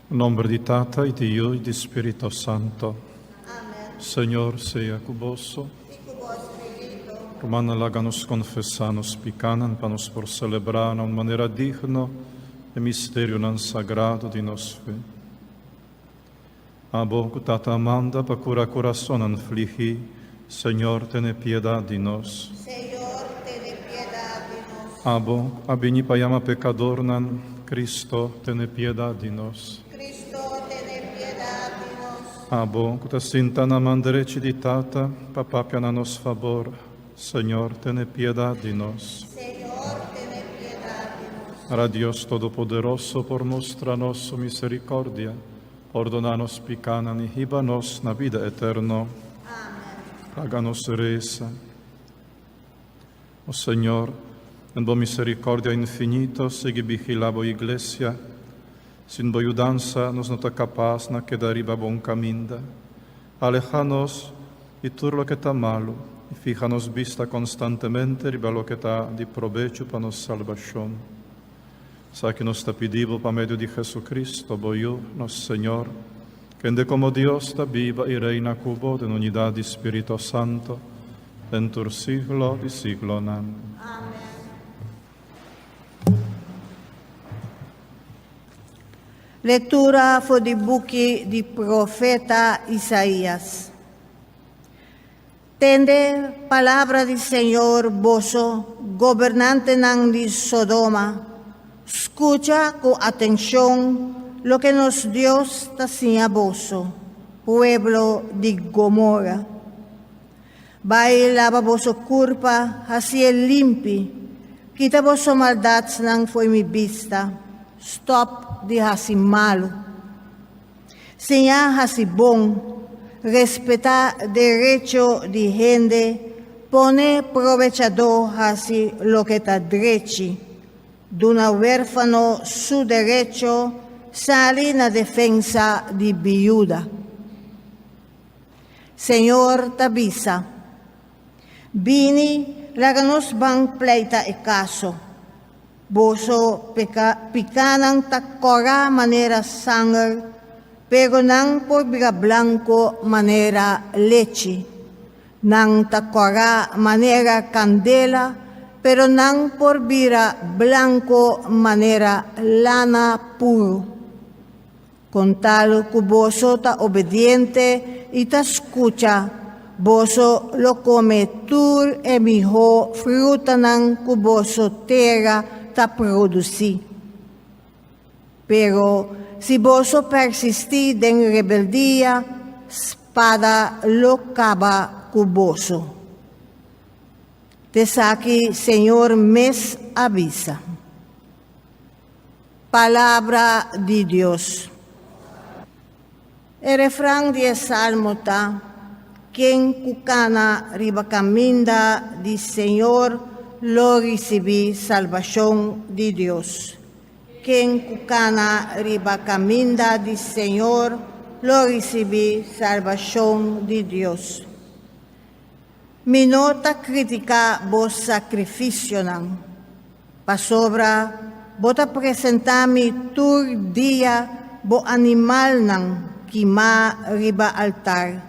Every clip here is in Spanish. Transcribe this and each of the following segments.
En nombre di Tata, y di Hijo, y di Spirito Santo. Amen. Señor sea cu vosso. Sic vos spiritu, Romana laganos confessanos picanan panos por celebrar in maniera digno e misterio non sagrado di nos fe. Abo cu Tata amanda pa cura corazón afligi, Señor tene piedad di nos. Señor, ten piedad de nos. Abo abini payama pecadornan, Cristo tene piedad di nos. Cristo, ten piedad de nos. Abo, cu ta sintana mandereci di Tata, papapia na nos favor, Señor, tene piedad di nos. Señor, ten piedad de nos. Ara Dios Todopoderoso, por mostra nosso misericordia, ordonanos picanan y hibanos na vida eterno. Amen. Háganos reza. Oh Señor, en bo misericordia infinito, segui vigilabo Iglesia, sin bo ayudanza nos nota capaz na que dariba bon caminda. Alejanos y tur lo que está malo, y fíjanos vista constantemente riba lo que está di provecho para nos salvación. Sa que nos está pedido pa medio de Jesucristo, boyu, nos Señor, que ende como Dios está viva y reina cubo en unidad de Espíritu Santo, entur siglo y siglo. Amen. Lettura fu di buchi di profeta Isaías. Tende palabra di Señor vosso, gobernante nang di Sodoma, escucha con atención lo que nos Dios tasia vosso, pueblo di Gomorra. Vai lava vosso culpa, hasi limpi, quita vosso maldades nang foi mi vista, stop di hasi malo. Senha hasi bom, respeta derecho di gente, pone provechador hasi lo que ta drechi. D'una huérfano su derecho, sali na defensa di viuda. Señor tabisa, vini laganos bang pleita e caso, boso picanang takora manera sanger, pero nang por biga blanco manera leche, nang takora manera candela, pero nang por bira blanco manera lana puro. Con tal que boso ta obediente y ta escucha, boso lo come tur e mijo fruta nang que boso terra ta produci. Pero si boso persisti en rebeldía, espada lo cava cu boso. Desde Señor mes avisa. Palabra de Dios. El refrán de Salmo está, quien cucana riba caminda di Señor, lo recibí salvación de Dios. Quien cucana riba caminda di Señor, lo recibí salvación de Dios. Mi nota critica vos sacrificio nan. Pa sobra, bota presenta mi tur dia bo animal nan quima riba altar.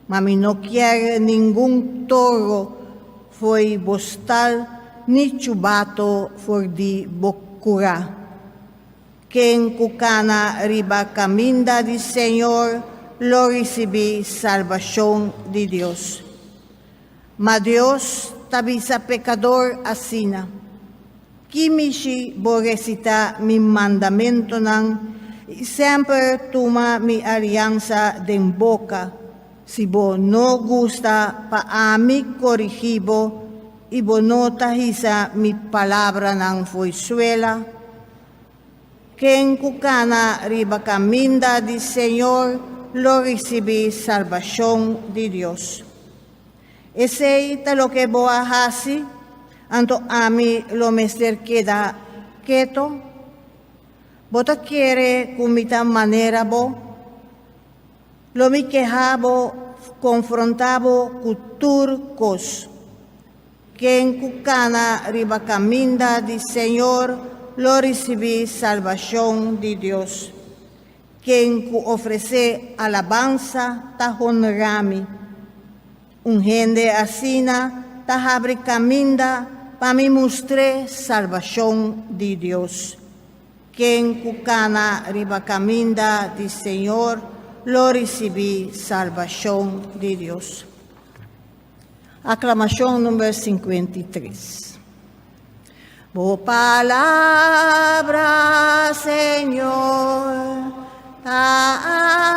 Mami no quiere ningún toro foi bostal ni chubato for di bocura. Quien cucana riba caminda di Señor, lo recibí salvación de Dios. Ma Dios tabisa pecador asina. Kimishi bo recita mi mandamento nan, y siempre toma mi alianza den boca. Si bo no gusta pa a mi corrigibo, y bo no tahisa mi palabra nan fuisuela. Quien cucana riba caminda di Señor, lo recibí salvación de Dios. Ese es lo que voy a hacer, anto a mí lo mester queda quieto. Bota quiere comita manera bo, lo mi quejabo, confrontabo culturcos. Quien cucana riba caminda di Señor, lo recibí salvación de Dios. quien ofrece alabanza ta honrami. Un gente asina ta abre caminda pa mi mostre salvación de Dios. Quien cucana riba caminda di Señor, lo recibí salvación de Dios. Aclamación número 53. Tu palabra, Señor,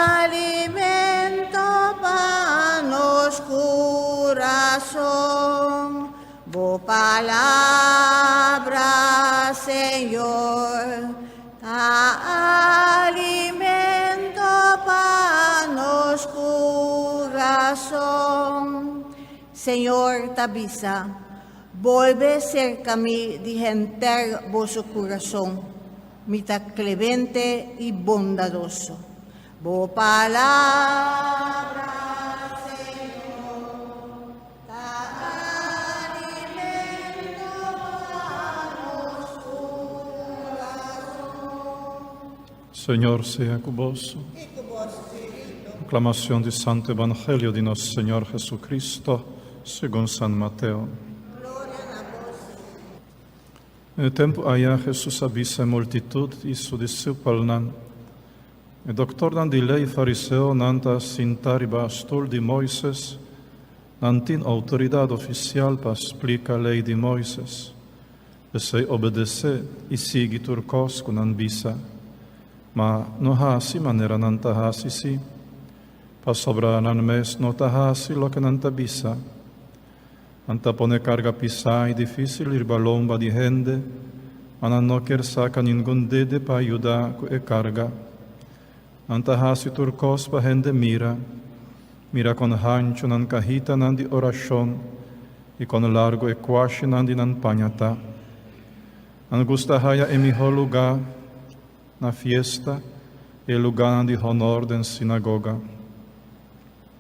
alimento para nos corazón. Tu palabra, Señor, alimento para nos corazón. Señor, tabisa, vuelve cerca a mí de enter vuestro corazón, mitad clemente y bondadoso. Tu palabra, Señor, alimento para nos corazón. Señor sea con vos. Proclamación del Santo Evangelio de nuestro Señor Jesucristo, según San Mateo. En el tiempo allá Jesús avisa multitud y su discípulo nan. El doctor dan de ley fariseo nanta sintari bastul de Moisés, nantin autoridad oficial para explicar ley de Moisés. Se obedece y sigue turcos con anbisa. Ma no hasi manera nanta hasi si. Pa sobra nan mes no ta hasi lo que nanta bisa. Anta pone carga pisai difícil ir balomba di gente, ana no quer saca ningun dede pa ayudar com e carga. Anta hasi turcos pa gente mira con hancho nan cajita nan di oración, y con largo e quashi nan di nan pañata. Angusta haya e mejor lugar na fiesta, e lugar nan di honor den sinagoga.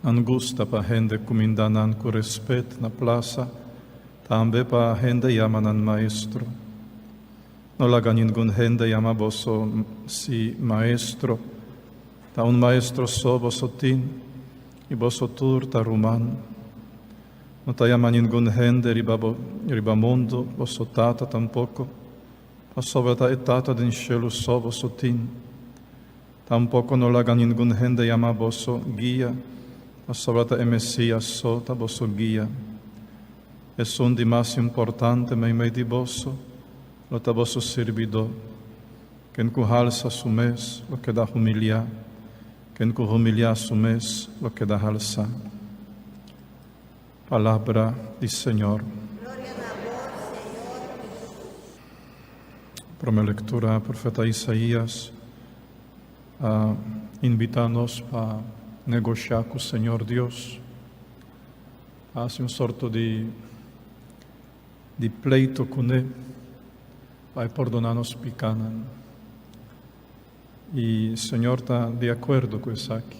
Angusta pa gente comindanan com respeito na plaça, também pa gente yamanan maestro. No laga ningun gente yama boso si maestro, ta un maestro so boso tin, e boso tur ta ruman. No ta yama ningun gente riba mundo, boso tata tampoco, pa sobre ta etata den cielo so boso tin. Tampoco no laga ningun gente yama boso guia, a sobrata e Messias sota vosso guia. E son di mais importante mei di vosso, lo ta vosso servidor, quem cu halsa sumes, lo que da humilhar, quem cu humilhar sumes, lo que da halsa. Palavra di Senhor. Por minha lectura, profeta Isaías invita-nos para negociar com o Senhor Deus. Hace um sorto de pleito com Ele, vai perdonar-nos picanan. E o Senhor está de acordo com isso aqui.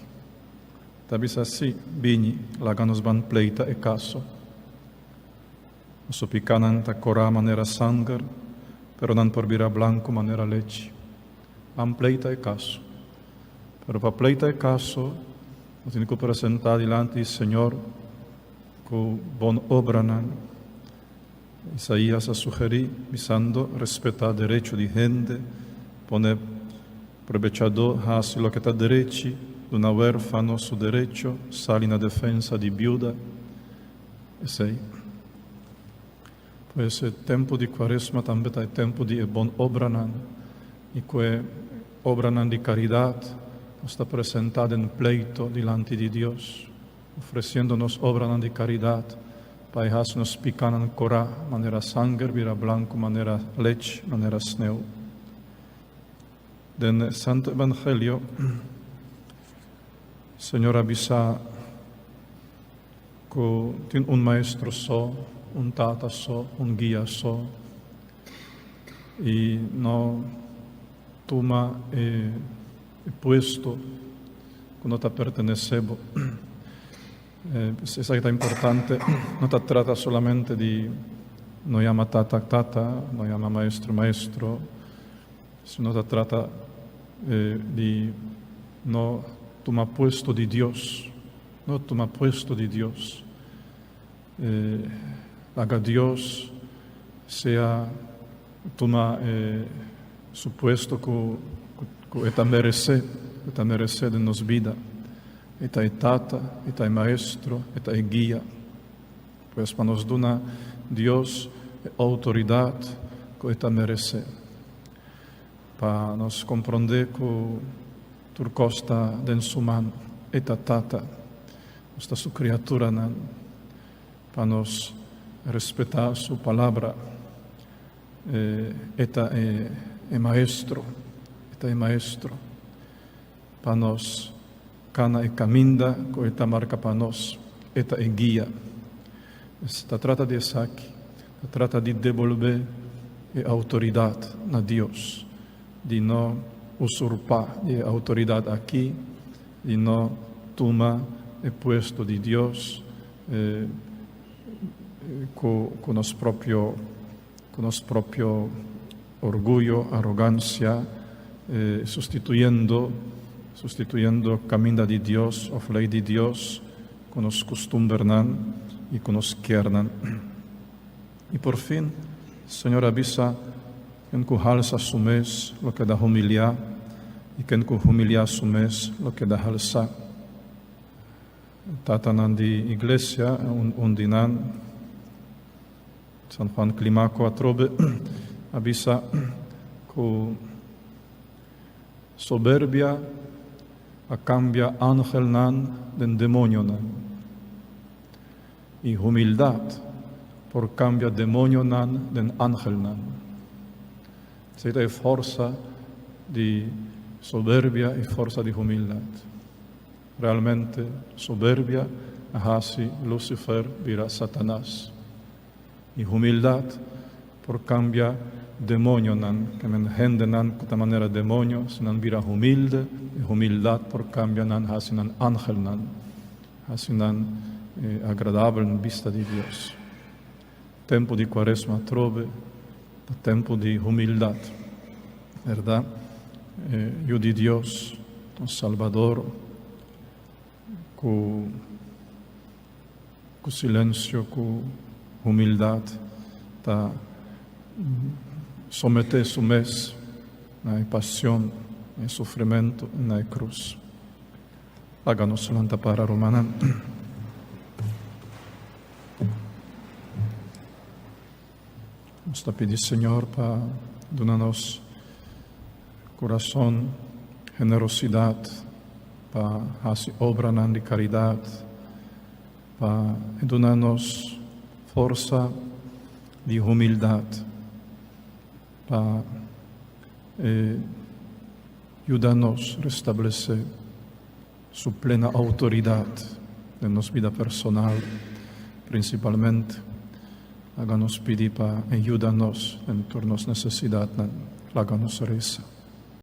Talvez assim, vini, lá nos van pleita e caso. Nosso picanan está corá maneira sangue, pero não por vira branco maneira leite. Van pleita e caso. Pero para pleita e caso, nós temos que apresentar diante do Senhor com boa obra. Isaías a sugerir, visando respeitar o direito de gente, poner provechador a lo que está direito, de uma huérfano su direito, sali na defesa de viúva. Isso aí. Pois é tempo de quaresma também é tempo de boa obra, e que obra de caridade está apresentada em pleito diante de Deus, oferecendo-nos obra de caridade, para nos picar na corá, maneira sangue, vira branco, maneira leite, maneira sneu. Den Santo Evangelho, o Senhor avisa que tem maestro só, tata só, guia só, e não toma puesto que no te pertenecemos. Esa que está importante, no te trata solamente de, no llama tata, no llama maestro, sino te trata de no toma puesto de Dios, no toma puesto de Dios. Haga Dios sea toma su puesto que eta merece de nos vida, eta tata, eta maestro, eta guía, pues para nos dona Dios autoridad que eta merece, para nos comprender que tur costa den su man, eta tata, esta su criatura, para nos respetar su palabra, eta maestro, para nos cana e caminda, que eta marca para nos, eta guía. Esta trata de saque, trata de devolver a autoridad a Dios, de no usurpar a autoridad aquí, de no tomar el puesto de Dios con nuestro propio orgullo, arrogancia, sustituyendo camino de Dios, o ley de Dios, con los costumbres y con los quernan. Y por fin, Señor avisa que en que halsa su mes lo que da humillar, y que en que humillar su mes lo que da halsa. Tatanan de iglesia, undinan, San Juan Climaco atrobe, avisa que soberbia a cambia ángel nan den demonio nan, y humildad por cambia demonio nan den ángel nan. Se hay fuerza de soberbia y fuerza de humildad. Realmente soberbia así Lucifer dirá Satanás, y humildad por cambia demonio nan, que me gente nan de manera demonio, se nan vira humilde, y humildad por cambia nan así nan ángel nan, así nan agradable en vista de Dios. Tempo de Cuaresma trove, tempo de humildad, ¿verdad? Yo de Dios, un Salvador, con silencio, con humildad, ta somete su mes na pasión, en sufrimiento, na cruz. Háganos lanta para romana. Vamos a pedir, Señor, para donarnos corazón, generosidad, para hacer obra de caridad, para donarnos fuerza de humildad, para ayudarnos a restablecer su plena autoridad en nuestra vida personal, principalmente. Háganos pedir para ayudarnos en nuestras necesidades, háganos reza.